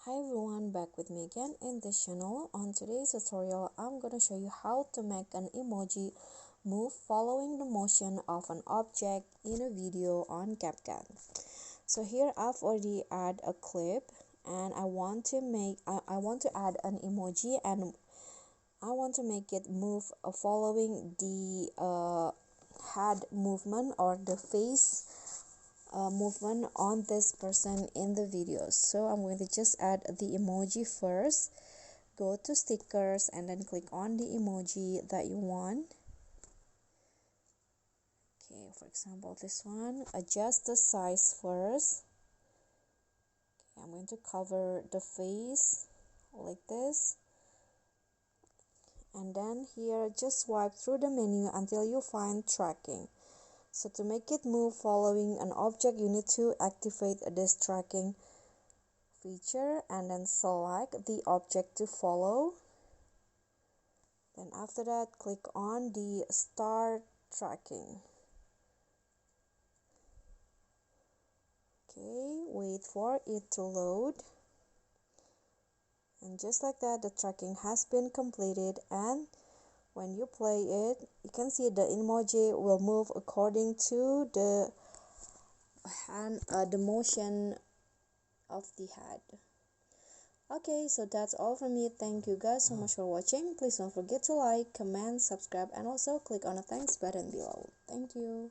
Hi everyone, back with me again in this channel. On today's tutorial, I'm going to show you how to make an emoji move following the motion of an object in a video on CapCut. So here I've already add a clip and I want to add an emoji, and I want to make it move following the head movement or the face movement on this person in the video. So I'm going to just add the emoji first. Go to stickers and then click on the emoji that you want. Okay, for example this one. Adjust the size first. Okay, I'm going to cover the face like this, and then here just swipe through the menu until you find tracking. So to make it move following an object, you need to activate this tracking feature and then select the object to follow. Then after that, click on the start tracking. Okay, wait for it to load. And just like that, the tracking has been completed, and when you play it, you can see the emoji will move according to the the motion of the head. Okay, so that's all from me. Thank you guys so much for watching. Please don't forget to like, comment, subscribe, and also click on the thanks button below. Thank you.